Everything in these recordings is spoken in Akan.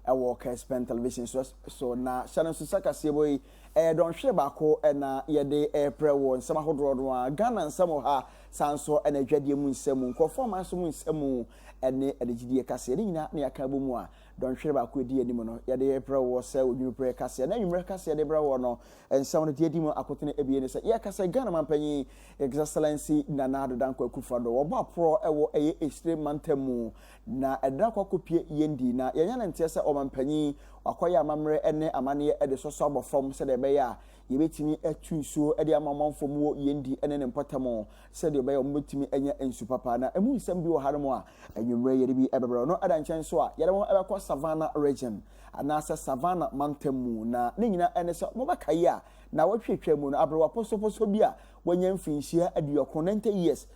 ewo Kessben television so na channel so saka seboy don hwe bako na yede prewo nsema hodro do a Ghana nsemo ha sanso na dwadie mu nsemu nkofo ma so mu nsemu ene adegidie kase ni nyina na yaka bomu a don hwe bako di anim no yede prewo se odwuru pre kase na nwumre kase de prewo no nsem no de adim akotene ebie ne se ye kase Ghana mampanyi excellency Nana Danko Akufo-Addo wo pro ewo eye extreme mantemu na edra kwakopie yendi na yenya na ntie se omampanyi wakoya amamre ene amane ede soso abofom se de beya yebetimi atu nsuo ede amamanfom wo yendi ene ne mpotamo se de beya ombetimi enya ensu papa na emu nsem bi wo haremo a anwumre yere bi ebebro no ada nchen so a yere mo ebekọ Savannah region anasa Savannah mantemu na ne nyina ene se mo bakayi a na watwetwa mu no abrewa poso bi a wanya mfinhia aduokon 90 years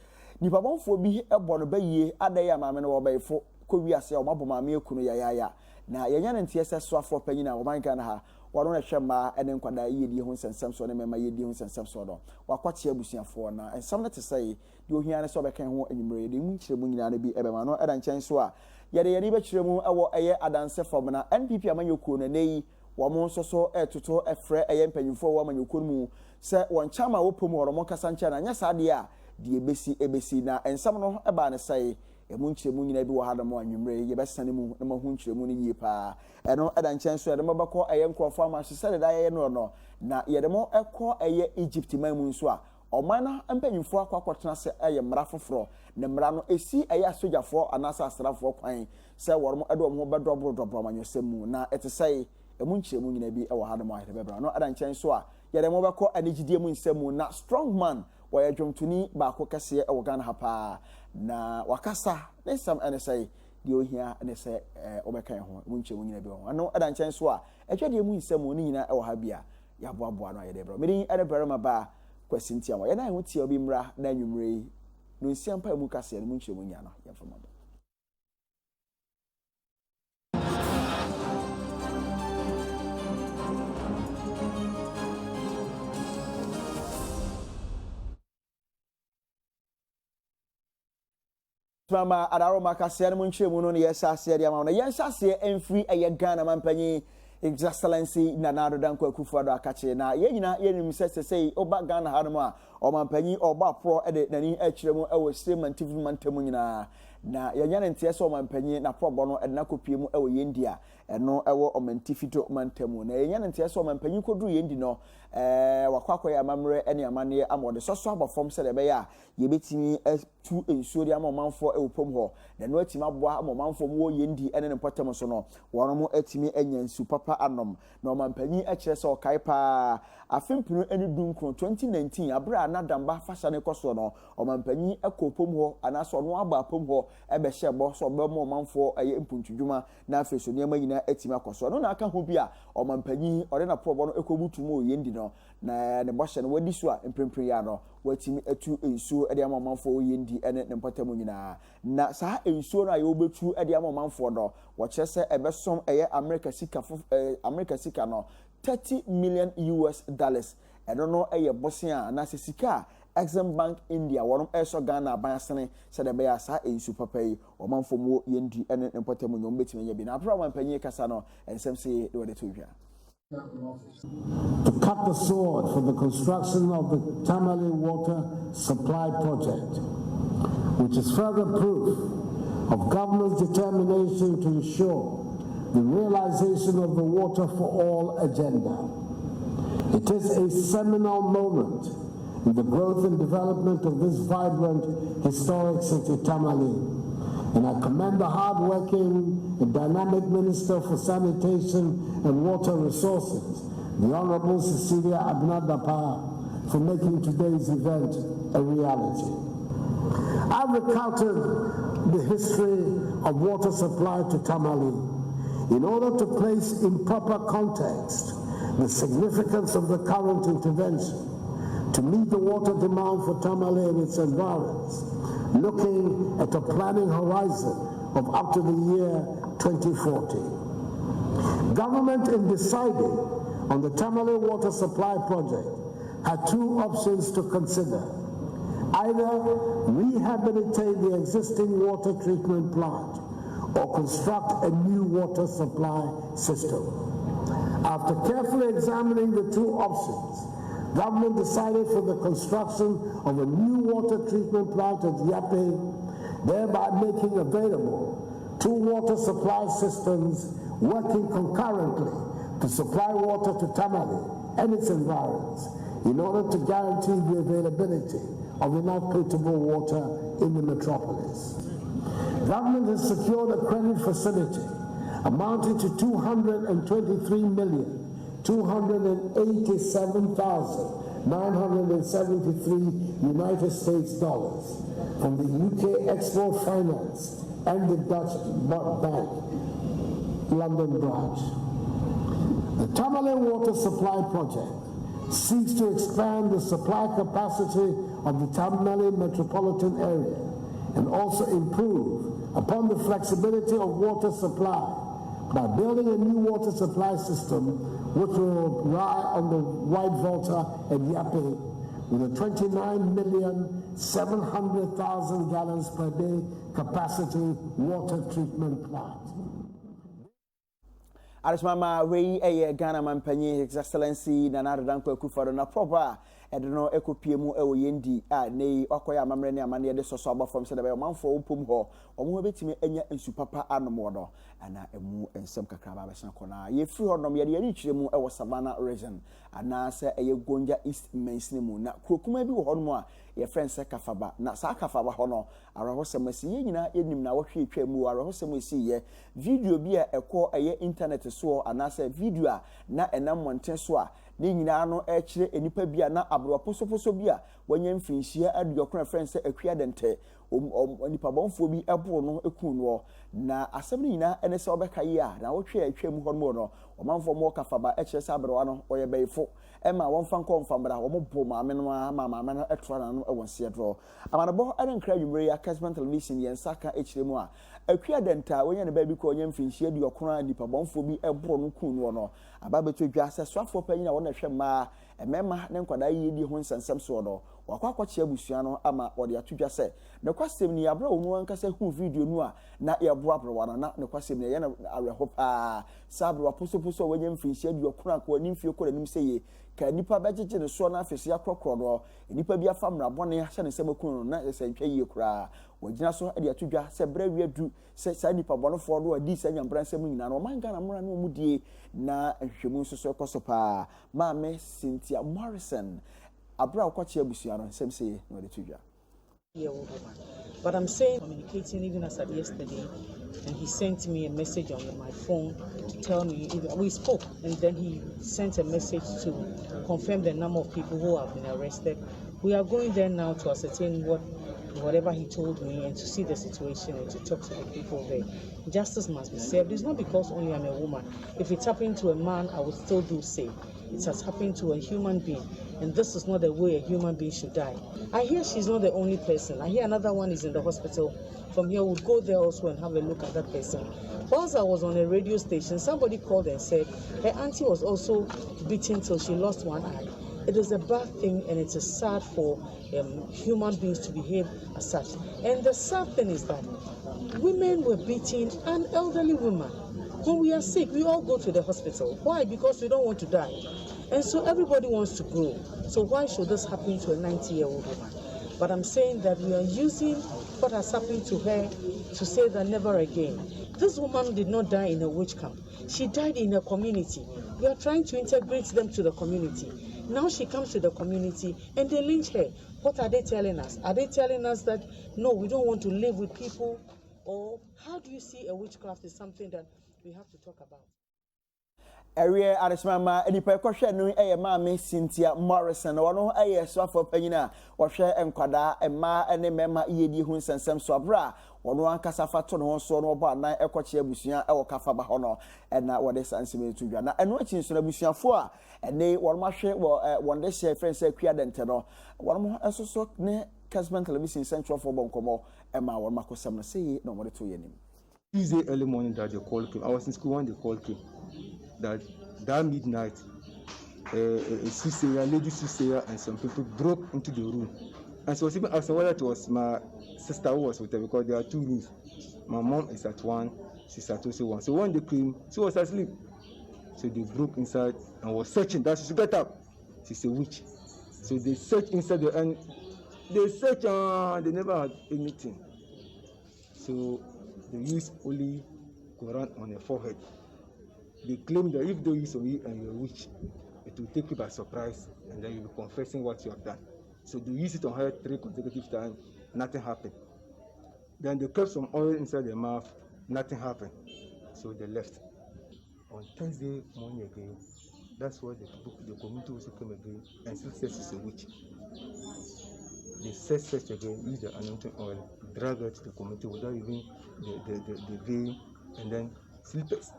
nipa bonfo bi ebo no bayie adaya maame no wo bayfo ko wiase o mabọ maame ekunu ya na yenya ne ntie se so afọ panyi na woman Ghana ha waro na hwema ene nkwada yedi ho nsensem so ne mema yedi ho nsensem so do wakwache abusuafo na ensam na te sai de ohia ne so bekan ho anwumre de mu nkyeremu nyina na bi ebema no eda nkyɛn so a yede be kyeremu ewo eye adanse fom na NPP amanyokuo na nei wo mo so etoto efre eye mpanyimfo wo amanyokuo mu se won chama wo pom woro mo kasa nkyɛn na nya saade a de ebesi na ensam no eba ne sai emu nkyeremu nyina bi wo ha damo anwumre ye besane mu na mahu nkyeremu no yie pa eno eda nkyɛn so yede mabakɔ eye nkrofo ama hye da ye no na yede mo ekɔ eye Egypt man mu nso a ɔman na mpanyimfo akɔkɔtena se eye mmara foforo na mmara no esi eye asojafo anasa asrafo kwan se woro mo edo mo bedobro manyosem mu na etesai emu nkyeremu nyina bi wo ha damo ahede bebra no eda nkyɛn so a yede mo bɛkɔ anigidie mu nsɛm na strong man waya dwomtuni baako kase ewo Ghana ha pa na wakasa nesam ene sai de ohia ene se obekan ho munkyemu nyina bi ho ano ada nkyɛn so a etwade mu nsɛm ni nyina ewo ha bia ya boaboa no ayede bro medi ene berema ba kwasintia mo ye na ho tie obi mra na anwumre no nsiampa mu kase no munkyemu nya no ya fama Mama adaro makase no nkyeremu no ye sase de ama no ye sase emfiri eye Ghana mampanyi excellency Nana Danko Akufo-Addo akache na ye nyina ye nim sesei oba Ghana ha no a omampanyi oba pro de nani akiremu ewo statement mantamu nyina na ye nya ntie se omampanyi na probo no na kopie mu ewo yendia eno ewo omantifito mantamu na ye nya ntie se omampanyi koduru yendi no wakwakọ ya mamre ene amane amode soso abofom se de be ya ye betimi tu ensori amomanfo ewopom ho na no atimi aboa amomanfo wo yendi ene ne potem so no wono mo atimi anya nsu papa anom na omampanyi akire se okai pa afempinu eni dunkron 2019 abra anadamba fasha ne koso no omampanyi ekopom ho anaso no aba pom ho ebe hyebo so be mo manfo aye mpuntudwuma na afeso ne manyina atimi akoso no na aka ho bia omampanyi ore na probo no ekobutumu o yendi no na ne boshe no wadi so a emprempren ya no watimi atu ensuo ede amamanfo o yendi ene ne mpatamu nyina na saa ensuo no aye obetu ede amamanfo do wo kyese ebesom eye America sika no $30 million eno no eye bosia na sika Kessben Bank India wonom eso Ghana bansene se de be ya sa ensu papa yi omanfo mo yendi ene ne mpatamu nyom betimi nya bi na apra manpanyi kasa no ensem se de wode to hwa to cut the sword for the construction of the Tamale water supply project, which is further proof of government's determination to ensure the realization of the water for all agenda. It is a seminal moment in the growth and development of this vibrant historic city, Tamale. And I commend the hard-working and dynamic Minister for Sanitation and Water Resources, the Honorable Cecilia Abnadapa, for making today's event a reality. I've recounted the history of water supply to Tamale in order to place in proper context the significance of the current intervention to meet the water demand for Tamale and its environs, looking at a planning horizon of up to the year 2040. Government, in deciding on the Tamale water supply project, had two options to consider. Either rehabilitate the existing water treatment plant or construct a new water supply system. After carefully examining the two options, government decided for the construction of a new water treatment plant at Yape, thereby making available two water supply systems working concurrently to supply water to Tamale and its environs in order to guarantee the availability of enough potable water in the metropolis. Government has secured a credit facility amounting to $223,287,973 United States dollars from the UK Export Finance and the Dutch Bank, London branch. The Tamale Water Supply Project seeks to expand the supply capacity of the Tamale metropolitan area and also improve upon the flexibility of water supply by building a new water supply system which will rely on the White Volta at Yape with a 29,700,000 gallons per day capacity water treatment plant. Arismama we Ghana Mampanyi His Excellency Nana Danko Akufo na proper edno ekopie mu ewo yendi nei okoya amamre ne amane de soso abafom se de be manfo opom ho omo betimi enya ensu papa anomo do ana emu ensem kakra ba besan kona ye free hodom ye de chire mu ewo Savannah region ana se eye Gonja East Mansini mu na krokuma bi wo hono a ye friend se Kafaba na sa Kafaba hono arahosem asi ye nyina enim na wohwe etwa mu arahosem asi ye video bi a ekọ eye internet so ana se video a na enam monten so a ni nyina no ekire enipa bia na abro posoposo bia wanya mfinhia adukona friends akua dente onipa bonfo bi ebo no ekun no na asem ni nyina ene se obeka yi a na wotwe atwa mu hono no omanfo mo Kafaba ekire se abrewa no oye beifo ema wonfa nkomfambra wo bo maame no maame no etora na no ewonse dro amanabo ene nkra yumre ya Kessben television yen saka ekire mu a akua denta wonya ne ba bi ko onya mfinhia adukona nipa bonfo bi ebo no kun no ababeto dwa se swafo panyina wo na hwe ma emema ne nkwada yedi ho nsensem so do wakwakwachia busua no ama wode atudwa se ne kwasem ni abra onu ankasa hu video nu a na ye boabrewa na ne kwasem ne ye na areho pa sabro posoposo wenye mfinhia adukona ko ni mfie ko nim seye ka nipa bejeje ne so na afese akrokro do nipa bi afamra bone ahye ne sebekunu na ese ntwa yie kura wagina so ade atudwa se bra wiadu se sa nipa bonofo do adi sa nyambra nsem nyina no man Ghana mura no mudie na hwemu nsoso ekoso pa maame Cynthia Morrison abra okwachi abusua no nsem seye no ade tudwa. But I'm saying, communicating even as of yesterday, and he sent me a message on my phone to tell me, we spoke, and then he sent a message to confirm the number of people who have been arrested. We are going there now to ascertain whatever he told me and to see the situation and to talk to the people there. Justice must be served. It's not because only I'm a woman. If it's happened to a man, I would still do same. It has happened to a human being, and this is not the way a human being should die. I hear she's not the only person. I hear another one is in the hospital. From here, we'll go there also and have a look at that person. Whilst I was on a radio station, somebody called and said her auntie was also beaten till she lost one eye. It is a bad thing, and it is sad for human beings to behave as such. And the sad thing is that women were beating an elderly woman. When we are sick, we all go to the hospital. Why? Because we don't want to die. And so everybody wants to grow. So why should this happen to a 90-year-old woman? But I'm saying that we are using what has happened to her to say that never again. This woman did not die in a witch camp. She died in a community. We are trying to integrate them to the community. Now she comes to the community and they lynch her. What are they telling us? Are they telling us that, no, we don't want to live with people? Or how do you see a witchcraft is something that we have to talk about? Area Arismama enipa kwahwe no maame Cynthia Morrison wono swafo panyina wohwe enkwada emma ene mema yedi hu nsensem so abra wono ankasa fato no so no ba nan ekoche abusua Kafaba hono na wode sansime tudwa na eno achi nso na busuafo a ene wono mahwe wonde share friends akua dente no wono esoso ne Kessben television central for bonkomo emma wono makosem no sei no wode to yenim. Tuesday early morning that the call came. I was in school when the call came. That midnight, a lady sister, and some people broke into the room. And so I was even asking whether it was my sister who was with her, because there are two rooms. My mom is at one, she's at also one. So when they came, she was asleep. So they broke inside and was searching. That she should get up. She's a witch. So they searched inside the and they searched and they never had anything. So they used only Quran on her forehead. They claim that if they use on you and you're a witch, it will take you by surprise and then you'll be confessing what you have done. So they used it on her 3 consecutive times, nothing happened. Then they kept some oil inside their mouth, nothing happened. So they left. On Thursday morning again, that's why the community also came again and still says it's a witch. They said search again, use the anointing oil, drag her to the community without even the veil, and then slippers.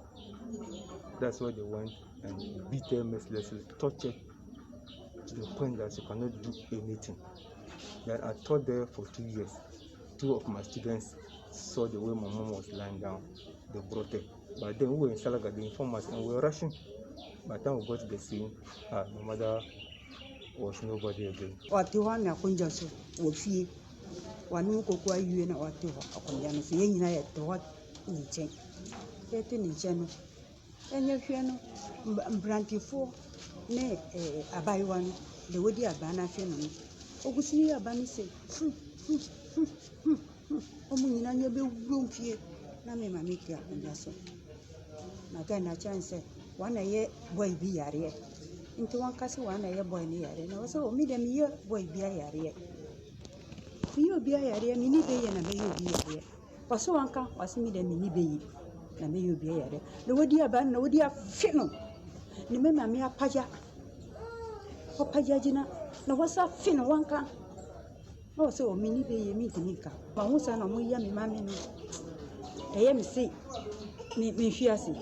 That's why they went and beat her mercilessly, tortured to the point that she cannot do anything. Then I taught there for 2 years. 2 of my students saw the way my mom was lying down. They brought her. But then we were in Salaga, they informed us, and we were rushing. By the time we got to the scene, my mother was nobody again. Watiwana kunjaso wofi wanu kokwa yue na watiwa akonjano so yenyina ye to what ni chen yete ni chen enye hwe no mbrantifo ne abaiwa no de wodi abana hwe no ogusini abani se omunyina nye be wumfie na me mamiki akonjaso na kana chance wana ye boy bi yare into one kasi wana ye boy ni yare na waso mi dem ye boy bi yare yo bi yare mi ni be ye na be yo bi yare waso wanka wasi mi dem mi ni be yi na me yo bi yare le wodi aban na wodi afino ni me mami apaja jina na wasa fino wanka o so mi ni be ye mi tinika ba musa na mu ya mi mami no eye mi si mi hwiase.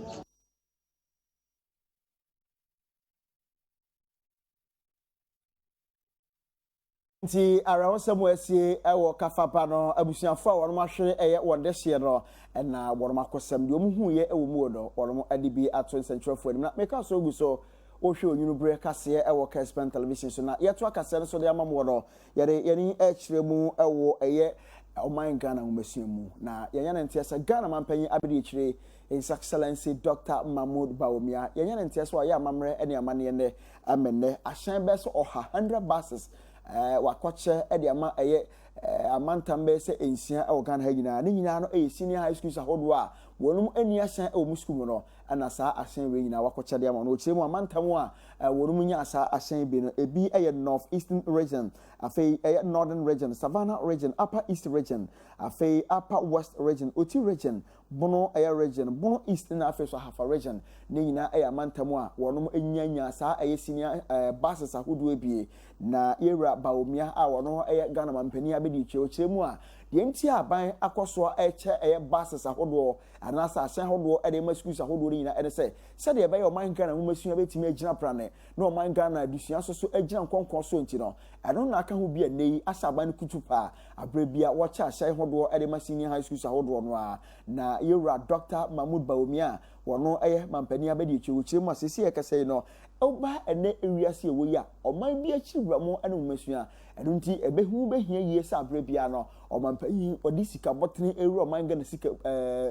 Nti arawosem wasie ewo kafapa no abusuafo a wonom ahwe eye wonde hye no na wonom akosem de omhu ye ewo mu odo wonom adibi ato nsentwerefo anim na meka so ogu so ohwe onyunu bre kase ewo Kessben television so na yeto akase no so de amam wodo yeni ekire mu ewo eye oman Ghana umesiemu na yanyana ntiasa Ghana mampanyi abedi ekire His Excellency Dr. Mahmoud Bawumia yanyana ntiasa wa ya amamre ene amane ne amenne ahyan beso 100 buses wakoche ediama eye amantambe se ensia e Ghana ha nyina ne nyina no e senior high school ahodo a wonum eni ahyan e omu school no ana saa ahyan we nyina wakoche de ama no chemu amantam a wonum nya saa ahyan bi no ebi eye North Eastern region afei eye Northern region, Savannah region, Upper East region, afei Upper West region, Oti region, Bono eye region, Bono East na afei so Hafa region ne nyina eye amantam a wonum enya saa eye senior buses ahodo ebie na yewra Bawumia a wono eye Ghana mampani abedi chemu a de nti aban akoso eche eye buses ahodo anasa ahyan ahodo ede maskuus ahodo nyina ede se de ebe oman Ghana mumasua betimi agina prane na oman Ghana adusua so agina nkonkon so nti no eno na aka ho bia nei asaban kutupa abrebia wacha ahyan ahodo ede masini high schools ahodo no a na yewra Dr. Mahmoud Bawumia wono eye mampani abedi chemu asesi ekase no oba ene ewiase ewo ya oman bi achibra mo ene mumasua eno nti ebehu behia yie sa abrebia no omanpanyi odisika botene ewu oman Ghana sika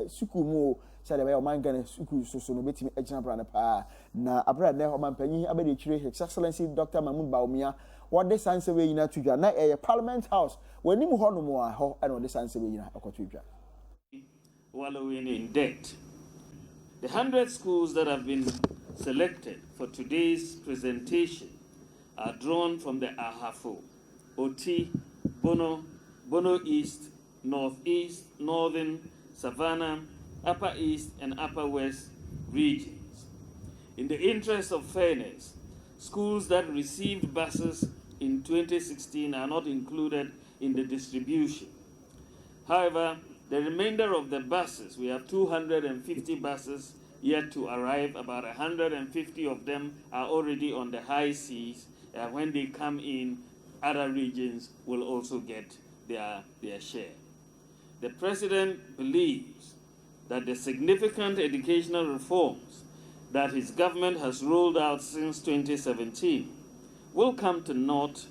suku mu sade be oman Ghana suku so no betimi agina brane pa na abra ne omanpanyi abedi chire His Excellency Dr. Mahmoud Bawumia wode sanse we yina tudwa na Parliament House wanim ho no mo a ho ene wode sanse we yina akotudwa wallowing in debt. The 100 schools that have been selected for today's presentation are drawn from the Ahafo, Oti, Bono East, Northeast, Northern, Savannah, Upper East, and Upper West regions. In the interest of fairness, schools that received buses in 2016 are not included in the distribution. However, the remainder of the buses, we have 250 buses yet to arrive. About 150 of them are already on the high seas. When they come in, other regions will also get their share. The President believes that the significant educational reforms that his government has rolled out since 2017 will come to naught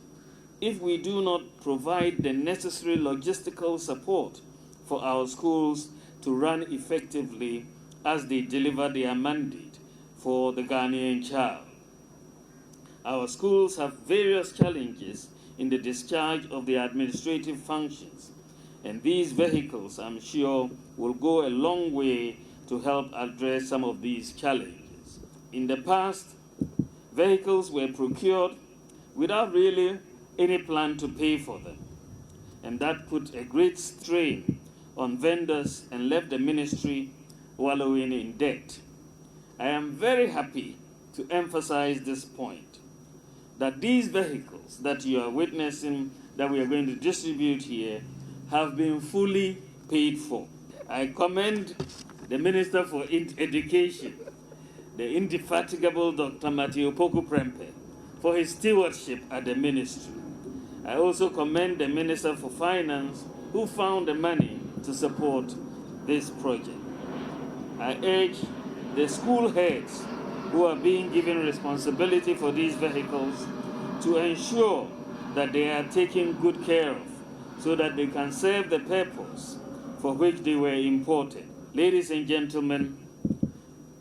if we do not provide the necessary logistical support for our schools to run effectively as they deliver their mandate for the Ghanaian child. Our schools have various challenges in the discharge of their administrative functions, and these vehicles, I'm sure, will go a long way to help address some of these challenges. In the past, vehicles were procured without really any plan to pay for them, and that put a great strain on vendors and left the ministry wallowing in debt. I am very happy to emphasize this point, that these vehicles that you are witnessing, that we are going to distribute here, have been fully paid for. I commend the Minister for Education, the indefatigable Dr. Matthew Opoku Prempeh, for his stewardship at the ministry. I also commend the Minister for Finance, who found the money to support this project. I urge the school heads who are being given responsibility for these vehicles to ensure that they are taken good care of, so that they can serve the purpose for which they were imported. Ladies and gentlemen,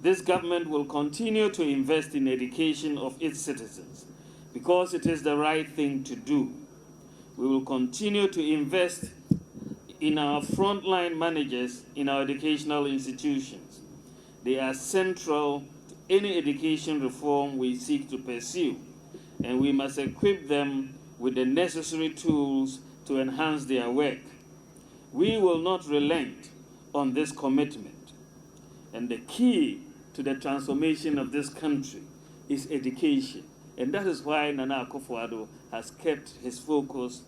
this government will continue to invest in education of its citizens because it is the right thing to do. We will continue to invest in our frontline managers in our educational institutions. They are central to any education reform we seek to pursue, and we must equip them with the necessary tools to enhance their work. We will not relent on this commitment, and the key to the transformation of this country is education, and that is why Nana Akufo-Addo has kept his focus.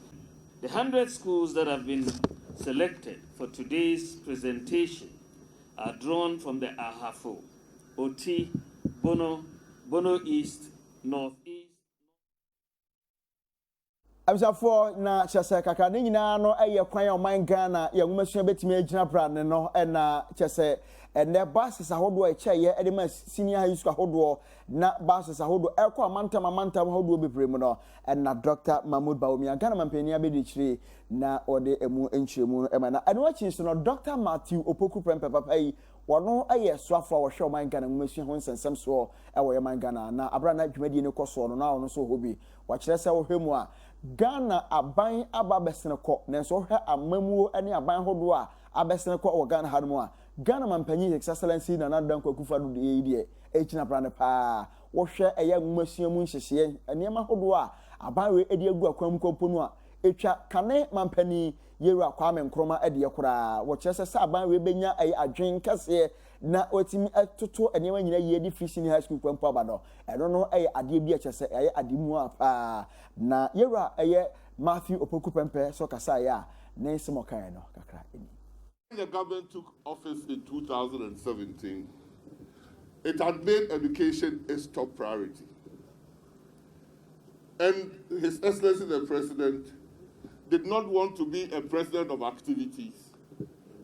The 100 schools that have been selected for today's presentation are drawn from the Ahafo, Oti, Bono East, Northeast. Abusafoɔ na kyɛsɛ kakra ne nyinaa no ɛyɛ kwan a ɔman Ghana yɛ nwomasua betumi agyina brane no ɛna kyɛsɛ ɛnɛ basis ahodoɔ ɛkyɛyɛ ɛde ma senior high school ahodoɔ na basis ahodoɔ ɛkɔ amantam ahodoɔ bebree mu no ɛna Dr. Mahmoud Bawumia Ghana mampani abedi kyire na ɔde emu nkyeremu no ɛma na ɛno akyi so no Dr. Matthew Opoku Prempeh papa yi wɔno ɛyɛ soafo a wɔhwɛ ɔman Ghana nwomasua ho nsɛnsɛm soɔ ɛwɔ ɔman Ghana na abra na dwumadie ne kɔ soɔ no na ɔno so hɔ bi wɔkyerɛ sɛ wɔhwɛ mu a Ghana aban aba besene kɔ nanso hwɛ amamuo ane aban hodo a abesene kɔ wɔ Ghana hanom a Ghana mampanyi excellency na Nana Akufo-Addo de yi de echina brane pa wo hwɛ ɛyɛ nwomasua mu nhyehyɛ nneɛma hodo a aban we edi agu akwam kɔpo no a etwa kane mampani Yewura Kwame Nkrumah ede yekora wo kyerɛ sɛ aban we benya ɛyɛ adwen kɛse na otimi atoto nneɛma nyina yie di free senior high school kwampo abado ɛno no ɛyɛ adeɛ bi a kyerɛ sɛ ɛyɛ ademu a pa na Yewura ɛyɛ Matthew Opoku Prempeh so kasa ya ne nsɛm ɔkae no kakra eni. When the government took office in 2017, it had made education its top priority. And His Excellency the President did not want to be a president of activities,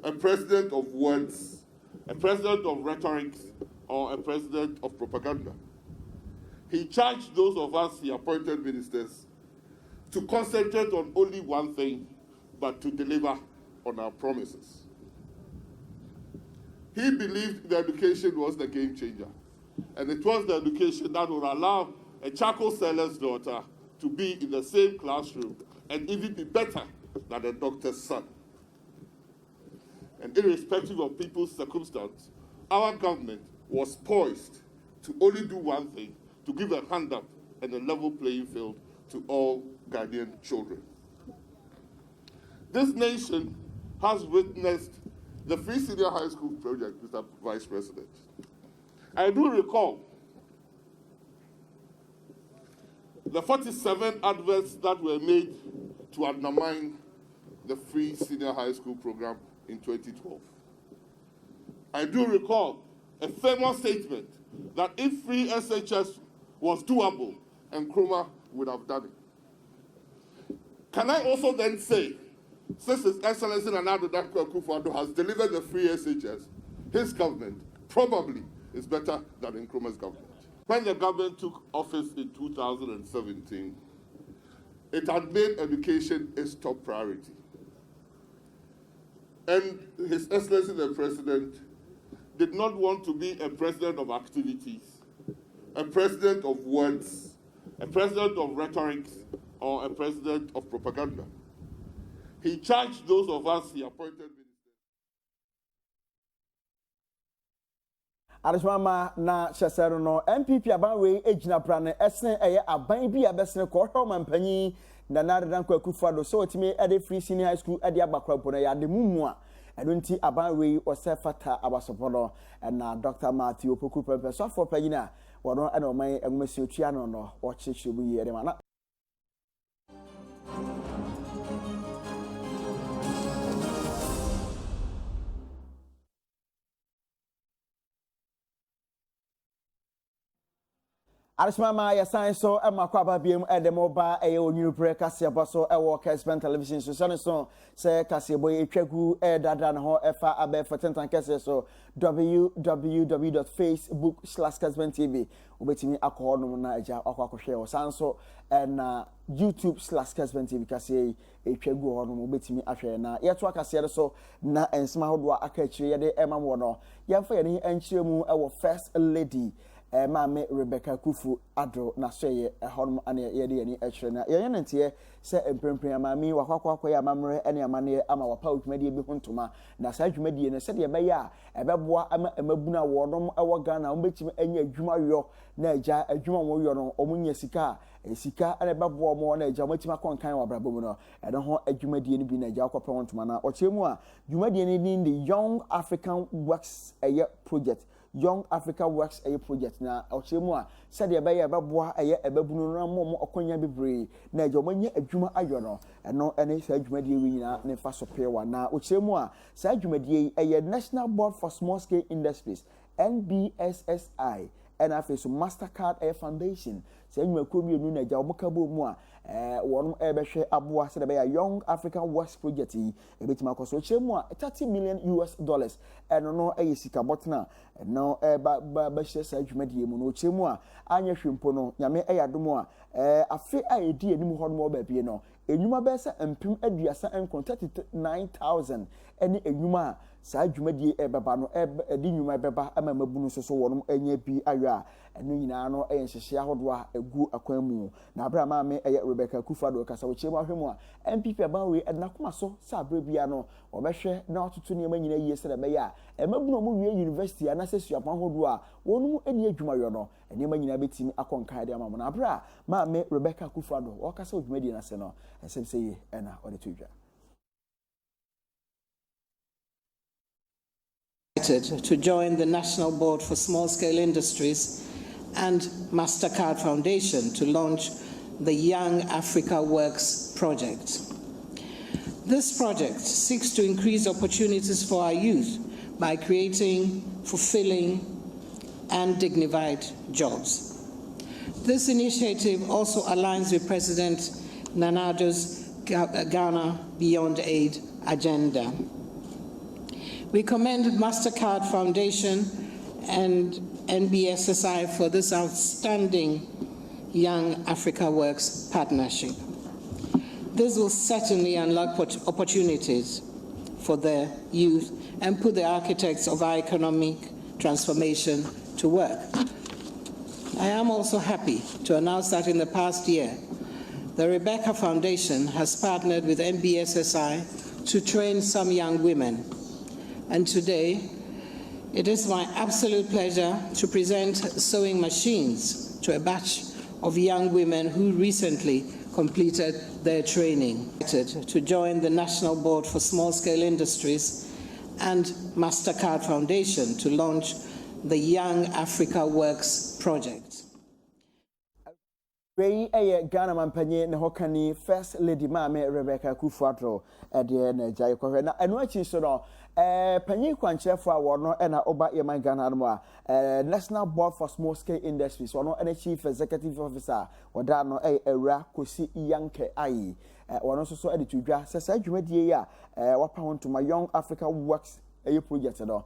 a president of words, a president of rhetoric, or a president of propaganda. He charged those of us, he appointed ministers, to concentrate on only one thing, but to deliver on our promises. He believed the education was the game changer, and it was the education that would allow a charcoal seller's daughter to be in the same classroom and even be better than a doctor's son. And irrespective of people's circumstance, our government was poised to only do one thing, to give a hand up and a level playing field to all Ghanaian children. This nation has witnessed the free senior high school project, Mr. Vice President. I do recall the 47 adverts that were made to undermine the free senior high school program in 2012. I do recall a famous statement that if free SHS was doable, Nkrumah would have done it. Can I also then say, since His Excellency Nana Akufo-Addo has delivered the free SHS, his government probably is better than Nkrumah's government. When the government took office in 2017, it had made education its top priority. And His Excellency the President did not want to be a president of activities, a president of words, a president of rhetoric, or a president of propaganda. He charged those of us he appointed Arismama na Shasero no MPP abanwe ejina prane esne eye aban bi abesne ko hwoma mpanyi na nadan kwa kufado so otime ade free senior high school ade abakrapo na ya de mumu a eno nti abanwe osefata abasopono na Dr. Matthew Opoku Pepe so for panyina wono ena oman enwemesi otua no o chichibu yere mana Arishmama ya science emakwa biem edemoba eye onyu pre kase boso ewo Kessben television so so se kase boy etwagu dada na ho efa abe fotentan kase so www.facebook.com/KessbenTV obetimi akọ no na eja akwakohwe o sanso na YouTube/KessbenTV kase etwagu ho no obetimi ahwe na yeto akase so na ensima hodo aka akire yede emam no yemfa ye ni enchire mu ewo first lady Mame Rebecca Kufu Adro na soye honum ane yede yani ekire na ye ntie se emprempren amami wakwakwa ya mamre ene amane ama wapa odwumadi bi hontoma na sa adwumadi ne se de be ya ebeboa ama emabuna wodom ewo Ghana ombetimi anya adwuma yo na agya adwuma wo yo no omunya sika sika ene beboa mo na agya matima konkan wa brabo mu no ene ho adwumadi ne bi na agya akwape hontoma na ochemu a adwumadi ne ni the Young African Works project Young Africa Works a project na ochemu a said ye be beboa ebabunu no mo okonya bebre na agya omanya adwuma ayo no eno ene sa adwumadi wi nyina ne fa so pewa na ochemu a sa adwumadi National Board for Small Scale Industries NBSSI and after Mastercard Foundation say you ko mienu na agya obokabo mu a wonum ebehwe aboa se de be Young African Works project e betima akoso ochemu a $30 million eno no sika botna no ba share sa adwumadi mu no ochemu a anya hwempo no nyame yadomo a afi a edi enim ho no ba bie no enwuma be se empim aduasa enkon 39,000 ene enwuma sa adwumadi beba no edi nwuma beba ama mabunu so wonum anya bi ayo a eno nyina no nhyehyɛ ahodo a egu akwan mu na abra ma me Rebecca Kufado kasa ochemu ahwemu a MPP abanwe ednakoma so sa abra bia no obehwe na ototo ne manyina yie se de be ya emabunu mu wie university anase suapan hodo a wonum eni adwuma yo no eni manyina betimi akonkan de amamo na abra ma me Rebecca Kufado o kasa odwumadi na se no esem se ye ena ode tudwa to join the National Board for Small Scale Industries and Mastercard Foundation to launch the Young Africa Works project. This project seeks to increase opportunities for our youth by creating fulfilling and dignified jobs. This initiative also aligns with President Nana Ado's Ghana Beyond Aid agenda. We commend Mastercard Foundation and NBSSI for this outstanding Young Africa Works partnership. This will certainly unlock opportunities for the youth and put the architects of our economic transformation to work. I am also happy to announce that in the past year, the Rebecca Foundation has partnered with NBSSI to train some young women. And today, it is my absolute pleasure to present sewing machines to a batch of young women who recently completed their training. To join the National Board for Small Scale Industries and Mastercard Foundation to launch the Young Africa Works project. Wei Ghana mampanye ne hokani First Lady Mame Rebecca Kufado de na jai kwahwe na eno achi so no panyi kwanchefo a wono na oba yeman Ghana no a National Board for Small Scale Industries wono ene Chief Executive Officer woda no Ewra Kosi Yanke ai wono so ede tudwa sesa dwumadie ya wapa hontoma Young Africa Works project no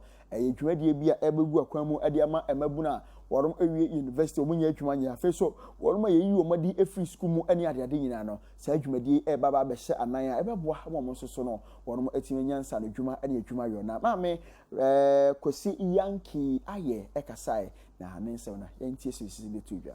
dwumadie bia ebegu akwan mu ede ama emabuna wɔnom awie university wɔn nyɛ adwuma nyɛ afei so wɔnom ayɛ yi wɔn adi free school mu ne ade nyinaa no saa adwumadie ɛbaba bɛhyɛ anan a ɛbɛboa wɔn nso so no wɔnom atumi nyansa no adwuma ne adwuma yɔ na maame Kwesi Yankee ayɛ ɛkasae na ne nsɛm na yɛntie sisi betu dwa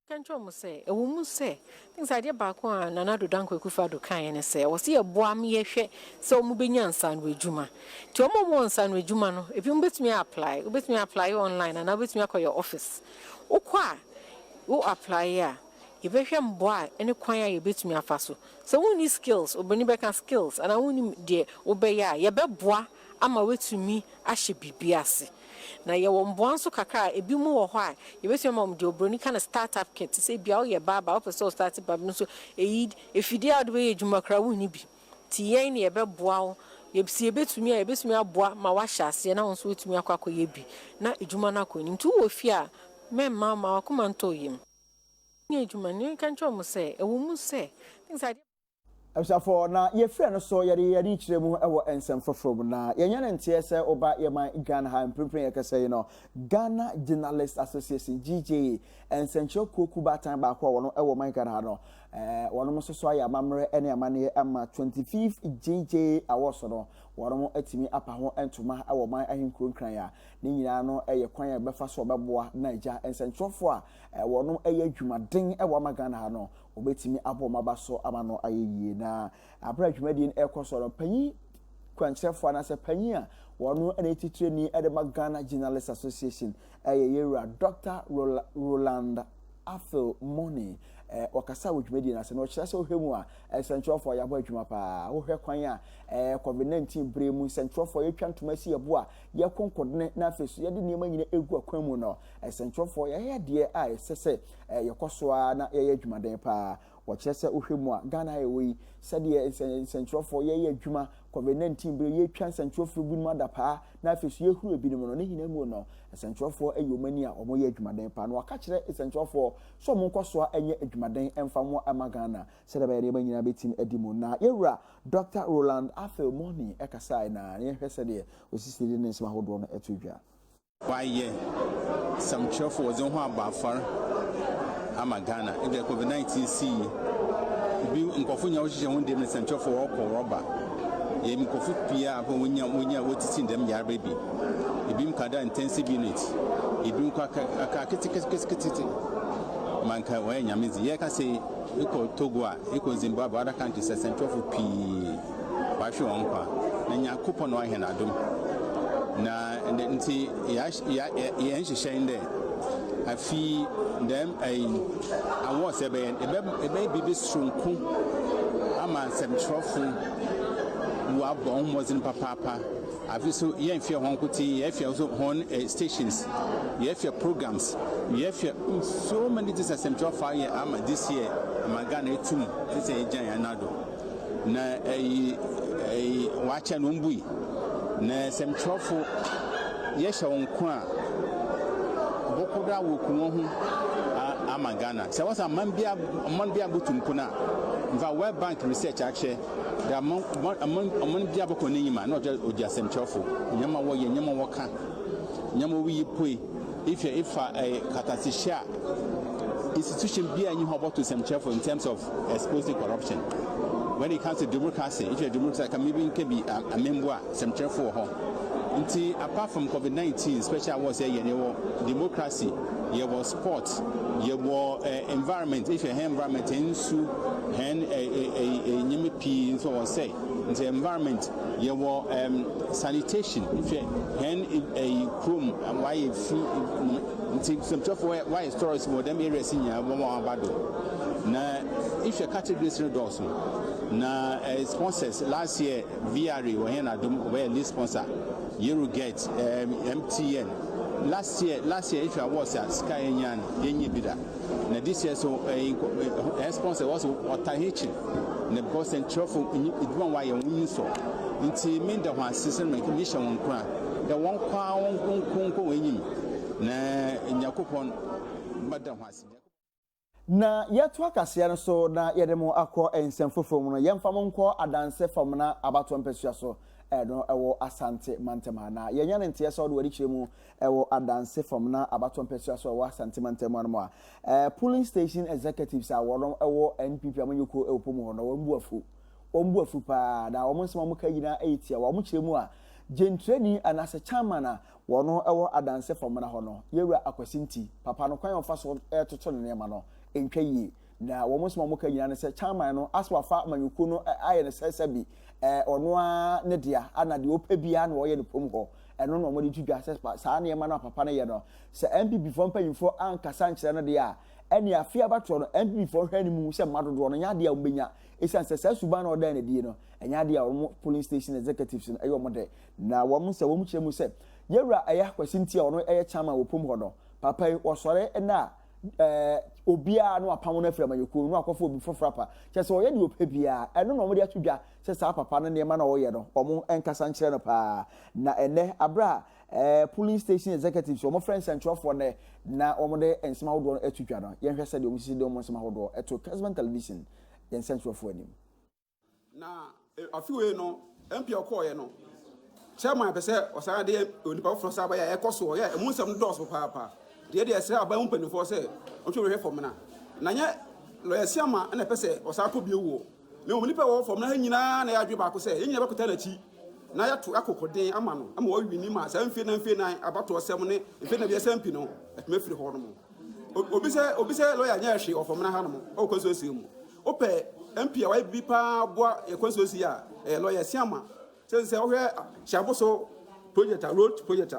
Kancho mo say e wo mu say things idea back one Nana do Danko Akufo-Addo kan ne say wo se eboa me yehwe se o mu benya nsan no adwuma ti o mo nsan no adwuma no ebi mo betumi apply online and betumi akọ your office wo kwa wo apply ya you behwe mboa ene kwan ya betumi afa so we need skills obani beka skills and we need de obeya ye beboa ama wetumi ahye bibiase na ye wo mboa nso kakra ebi mu wo ho a ye betumi ma de obroni kind of startup kit say bia wo ye baba wo person start baba no so eyi efidi ade we ejuma kra wo ni bi ti yen ne ye beboa wo ye betumi aboa ma wa hyase na won so wetumi akwakoye bi na ejuma na akoni ntu wo fi a memma ma wakoma nto yim nye ejuma ne kancho mo say e wo mu say things I Absafo na ye frɛ no so yɛde kyerɛ mu ɛwɔ ensɛm foforo na yɛnya ne nteɛ sɛ oba yɛman Ghana ha mprenpren yɛkɛsɛ yi no Ghana Journalists Association GJA ensɛnkyerɛ koku batan ba akɔ wɔn ɛwɔ man Ghana ha no wɔn nso so ayɛ amammerɛ ɛne amane ama 25th GJA awards no wɔn atimi apa ho ntoma ɛwɔ man ahenkuro nkran ya ne nyinaa no ɛyɛ kwan ya bɛfa so ɔbɛboa Naija ensɛnkyerɛfo a wɔn ɛyɛ adwumaden ɛwɔ man Ghana ha no obetimi abo mabaso amano ayeye na abra dwumadie ekoso no panyi kwankyerefo na se panyi a wono ene titire ni edema Ghana Journalists Association yewura Dr. Roland Afel Money wakasa dwumadie na se no kyerɛ sɛ ohwemu a sentrofo ya bo adwuma pa wohwɛ kwan a COVID-19 bremu sentrofo yetwa ntoma si yebo a ye konkodne na afesu ye de niema nyina egu akwan mu no sentrofo ye de a esese ye kosoa na ye adwumaden pa wɔkyerɛ sɛ ohwemu a Ghana ye wei sɛde sentrofo ye adwuma COVID-19 bre yetwa sentrofo bi mu adapa na afesu ye huru bi no ne hina mu no sentrofo ayomani a ɔmo ye adwumaden pa no waka kyerɛ sentrofo so ɔmo nkosoa enye adwumaden emfa mo ama Ghana sɛde ba niema nyina betim adimu na yewura Dr. Roland Afel Money ekasai na ne hwɛ sɛ de osisiri ne nsema hodo no etudwa why some chef was on ho abafar ama Ghana if the COVID-19 see bi nkofo nya wo hye ho dem ne some chef wo ko roba ye nkofo pia ba wonya wotiti dem yar baby ebi mkada intensive unit ebi nkaka kiti manka wa nyamizi ye ka say iko Togo a iko Zimbabwe other countries some chef pii wa hwe won kwa na nya coupon wa he na dom na nti ya nhyehyɛn dɛ afi dem awɔ sɛ ebe bibi sonko ama sɛmtrɔfo wa bɔ ɔmɔdzen papapa afi so yɛn fia hɔn kuti yɛn fia so hɔn stations yɛn fia programs yɛn fia so many things sɛmtrɔfo ayɛ ama this year ama Ghana etum sɛ egyan anado na wa kyɛ no mbui na semtrofo yehye wonko a bokoda wokuwo ho ama Ghana se wasa man bia botumpo na mva World Bank research akye da man bia boko nyima na oja semtrofo nyama wo ye nyama wo ka nyama wi poi if katasisha institution bia nyi ho about semtrofo in terms of exposing corruption. When it comes to democracy, if you're democracy, can be a member, some for her. Apart from COVID-19, especially was a democracy, you was sports, you were environment. If you have environment, into a so I say, in the environment, you were sanitation. If you have a room, and why some why stories more them areas in your now, if your categories are also. Na sponsors last year VRA were here were lead sponsor you get MTN last year if I was at Sky Enyan yenye bida na this year so a sponsor was Otahichi na because central for one why you so nti mean the one system recognition one kwa the one kwa one enyim na nyakopon madam hasi na yetu akasia no so na yedemo akọ ensem fofom no yemfa mo nkọ adanse fam na abato mpesua so no ewo asante mantema na yenya ne ntia so de wadi chiremu ewo adanse from na abaton pesu so ewo asante mantema no a polling station executives are wono ewo NPP amanyuko ewo pomu ho no wombu afu pa na wo nsema muka yina etia wo mu chiremu a gentrani anase chamana wono ewo adanse from na ho no yewura akwasinti papa no kwan ofa so etoto ne ma no entwayi na wo nsema muka yina ne se chaman no aswafa amanyuko no aye ne sesabi ono ne dia ana de opebia na wo ye ne pom ho eno no mo de tudwa se saa ne ma na papa ne ye no se MPP fo mpanyimfo ankasa nkyere no de a ene afia bato no MPP fo hwani mu se madodo no nya de a umbenya esan se suba na oda na die no enya de a wo polling station executives no ayo mo de na wo mo se wo mu kyeremu se yewura aya kwasinti a ono eye chama wo pom ho no papa wo sore na obia no apam no afira mayeko no akofo obi fofrapa kyese wo ye de opebia eno no mo de atudwa se saa papa no ne ma na wo ye no omo enkasa nkyere no pa na ene abra polling station executives omo friends and for ne na omo de ensema hodo no atudwa no ye hwese de omo sisi de omo ensema hodo eto Kessben television yen central for anim na afiwe no MP okoye no chairman pese osara de onipa fro saba ya ekoso ye emunsem dos papa de esra aba mpanifo se otwe hwe fom na nye loyasi ama na pese osara ko biewo me omnipa wo fom na nyina na ya dwe ba ko se nyina ba kota na chi na ya to akokode ama no ama wo wini ma sa mfe na abato osem ne mfe na bia sampi no atme firi ho no mo obi se lawyer nya hwe ofom na ha no mo o ko so si mu ope MP a bi pa boa e ko so si a lawyer siama se wo hwe shaboso project road project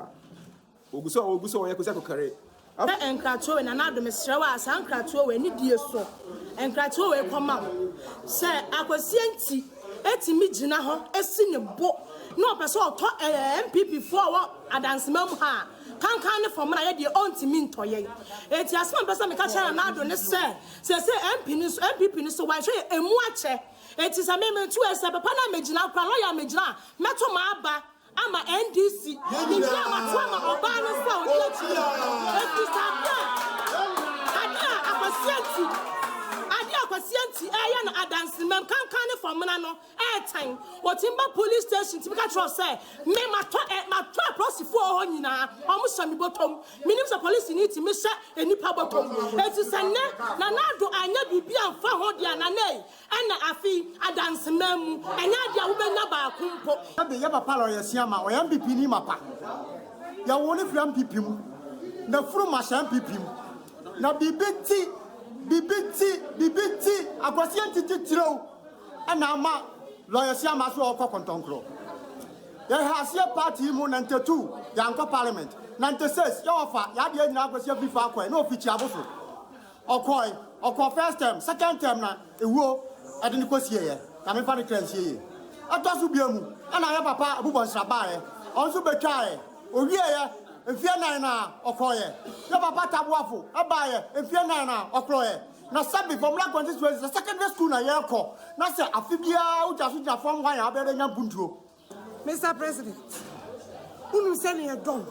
oguso ye ko se ko kare enkratowe na na domesrewa asa enkratowe ni die so enkratowe koma se akwasienti etimi gina ho esi ne bo no person oto MPP for wo adansema mu ha kankan ne fom na ye die ontimi ntoye eti asema person me ka chara na do ne se MPP ni so wa hwe emu ache eti sa me tu ese papa na megina kwa lawyer megina meto ma aba ama NDC ni bia matwa ma oba no so odi achi eti sabia adia akwasienti eya na adansem kankan ne fomna no time otimba police station tibika tro say me matwa prosifo ho nyina omo shami botom minim se police ni ti me hye enipa botom eti senne na nado anya bibia mfa ho dia na nei ena afi adansem mu enya dia wo benya ba akumpo abe ya papa lo yesia ma o ya MPP ni mapa ya wo ne fram MPP mu na furu ma sha MPP mu na bibiti akwasienti titiro ana ama loyasi ama so okọ kontonkro ya hasie party mu 92 ya nko parliament 96 ya ofa ya de nyina akwasi afifa akọ na ofichi aboso okọ first term second term na ewuo ade ni kosie ye na me fa ne kransie ye atosu biamu ana ya papa abubonsra baaye onso betwae owie ye efie nan na okoye ya papa tabuafo abaaye efie nan na okroye na sabi from la constituency the secondary school na yeko na se afibia ujasu ja form 1 ya abere nya buntuo. Mr. President, unu sene ya don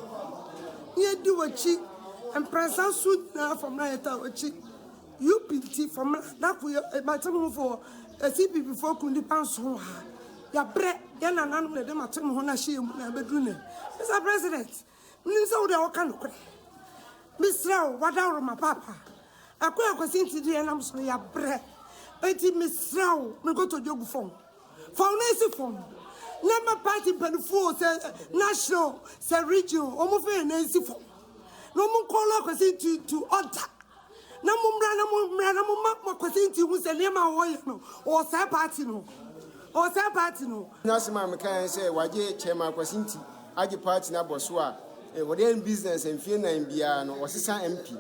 ye di wachi empresa su na from na eta wachi UPT from that we matem for CP before kundi panso ha ya bre ya na nanu le de matem ho na hye mu na bedru ne. Mr. President, unu se wo de wo kan kure Mr. Wadawro ma papa akwa kwasinti di enam so ya bre eti misraw me go to jogu fon na isi fon na ma party benefo se national se regional omo fe na isi fon no mo call kwasinti to order na mo mra na mo ma kwasinti hu se le ma wo ye no o sa party no nasima me kan se waje chairman kwasinti agi party na boso a wode business enfie na mbia no osesa MP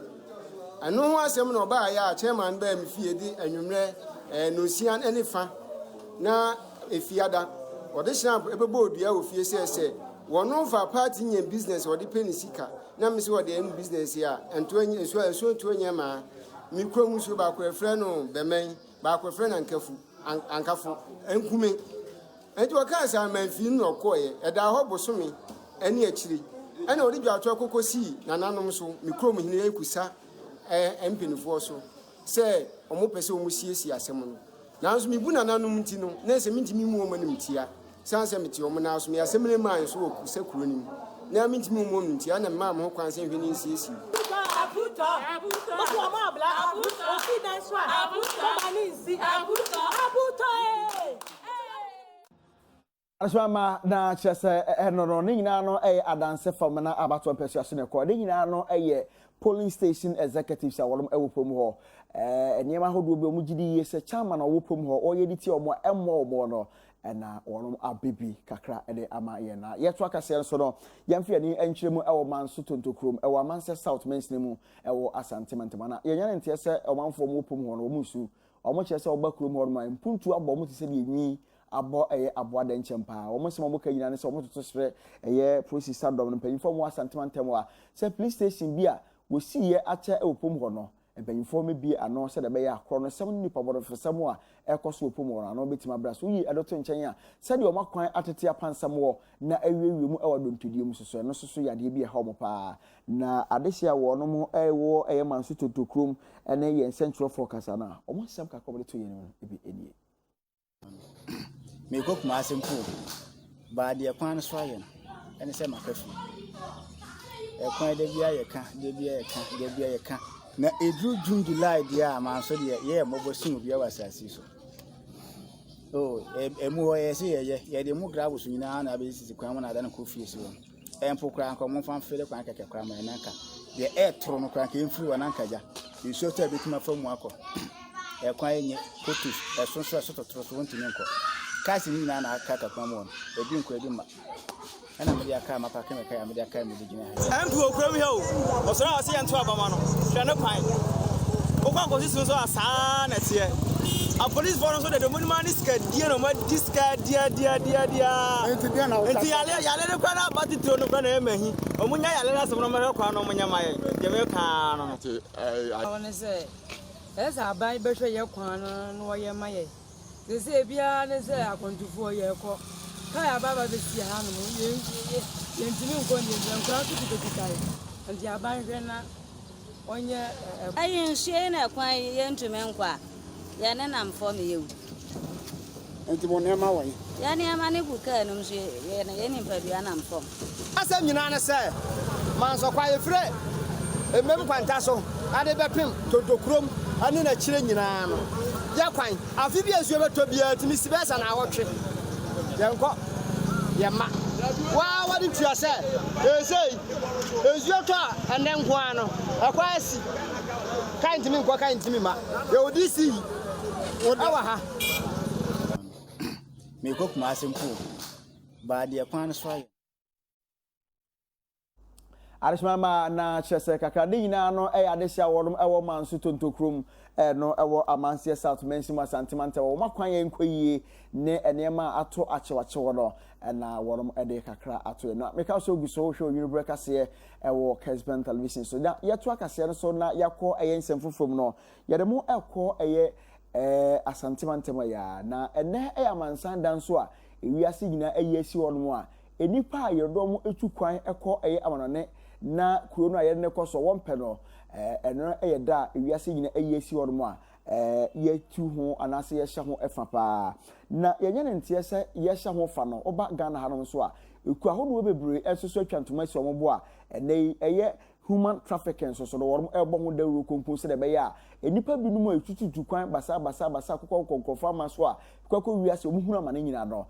ano ho asem no ba ya chairman ba mi fie di anwumre no sian enifa na efiada wode hina ebebo odua ofie se wono fa party nya business wode penisika na mi se wode em business ya ento anya so to anya ma mi kwamu so ba kwa frɛ no bemen ba kwa frɛ na ankafo enkume enti waka sa manfi no koye eda ho bosome eni akiri ena odi dwato kokosi na nanom so mi krom hine ekusa empinifo so se omo pese omo siesie asem no nanso mi bu na nanom nti no na se mi ntimi mu o manim tia sanse meti o na so me assemble man so o sekuro nim na minti mu mo minti ana ma mo kwan se hwene nsiesie Asmama na chese no ni nyina no adanse fam na abato persuasion ne ko ni nyina no polling station executives awolom ewopom ho eniema hodo be omugidi yese chairman awopom ho oyediti omo emmo no na wolom abebi kakra ede ama ye na yeto akase so no yemfe ani enkyeremu ewo manso tontokrom ewo amanse south mensnemu ewo asantemantema na yenya ne ntese omanfo mo opom ho no omusu omo chese obakrom ho no ma mpuntu abo mo tise de enyi abo abo adan chempa omo se mo ka nyina ne se omo toto sre process adom no panyimfo mo asantemantema wa se police station bia wo si ye acha opom ho no panyimfo me bi ano se de be ya akro no sem nipa bodo fesem a ekoso opom ho no betima bra so yi edoto nchen a se de o makwan atete apansam wo na awiewiem ewadontudiye mu soso no soso yade bi ha mo pa na adehia wo no mo ewo manso totokrom ene ye central focus na o mo sem ka ko to ye no ebi enie me ko kuma asempo ba de kwan so aye ene se makafi kwan de bia ye ka na edru June July dia manso de ye mobosin bia wasasi so emu o ye se ye de mu grabo so nyina na be sisi kwan mo na da na kofi so empo kran ko mo fan fere kwan keke kran ma nanka ye tro no kran ke mfiri wa nanka ja iso ta betima famu akọ kwan nye kotus so totoro so wontini nko kasi ni na aka ka kwan mo ebi nko ebi ma ana me dia ka mapa ka me ka ya me dia ka me digina ha empu okram he o osoro ase yento abama no hwe ne kwan o kwan ko sisu so asa na tie a police force so de money man iska die no ma diska dia enti dia na enti yale ne kwa na party tro no kwa na emahi o munya yale na sem no ma kwa no munya ma ye je me ka no I want to say esa aban be hwe ye kwan no ye ma ye they say bia ne say akontufo ye ko kaya baba be si ha no ye ntimi nko ni nkra tutu kai nti aban hwe na onye ayin hwe na kwan ye ntumi nkwa ya ne nam fo me yewu enti mo ne ma wa ya ne ma ne buka no mhwe ye na ye ni padua nam fo asem nyina ne say manso kwa ye fre emem kwanta so ade bepem todokrom ani na kire nyina no ya kwan afi bi esuo beto bia timi sibesa na awotwe ye nko ye ma wa wadi tua se ezei esuo to ene nko ano akwa asi kan timi nko kan timi ma ye odisi awa ha me ko kuma asempo ba de kwan so aye Arishmama na chese kakra de nyina no adehia wodom ewo manso tontokrom no ewo amansie south mensimu santimante wo makwan ye nkoyie ne enema ato achewachewo no na wodom ede kakra ato no meka so guso hwe onwuru kase ewo Kessben television so da yeto akase no so na yakọ nsemfofom no yedemo ekọ asantimante ya na ene amansan dan so a ewiase nyina asi wodom a enipa ayedom etu kwan ekọ amanone na kuro no ayede ne koso wonpe no eno da ewiase nyina asi wodom a yetu ho anase ye hye ho efa pa na yenye ne ntie se ye hye ho fa no oba Ghana hanom so a eku ahodo bebre esoso atwantoma si omobo a eye human trafficking so wodom ebo ho dawuro konko se de be ya enipa binum a etututu kwan basa kokko fama so a kwakọ wiase omuhunu amane nyina no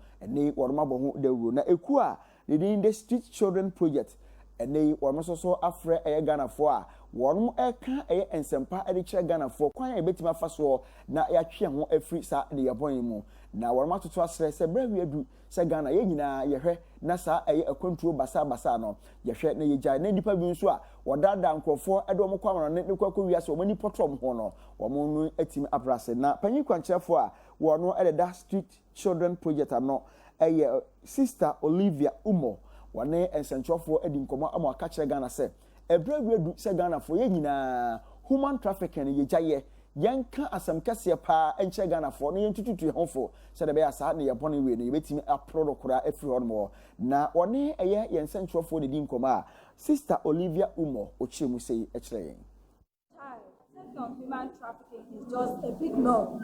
wodom abo ho dawuro na eku a the Street Children Project wodom so afre Ghana fo a wodom eka ensempa kire Ghana fo kwan betima fa so na ya twe ho afri sa de yabon mu na wodom atoto asre se bra adu se Ghana ye nyina ye hwe na sa akwantuo basa no ye hwe na ye gya na nipa bi nso a wodada nkrofo edom kwamano ne kwakọ wiase omani potom ho no wodom no atimi abrase na panyi kwankyerefo a wodom the Street Children Project ano Sister Olivia Umo wane ensentrofo edi nkomo ama aka kire Ghana se ebra wedu se Ghana fo ye nyina human trafficking ye gyaye yanka asam kase pa enche Ghana fo no yentututu honfo se de be asa na ye bone we no ye betimi apro kura afri honmo na wane ye ensentrofo de di nkomo a Sister Olivia Umo ochemu sei e kire yen human trafficking is just a big no.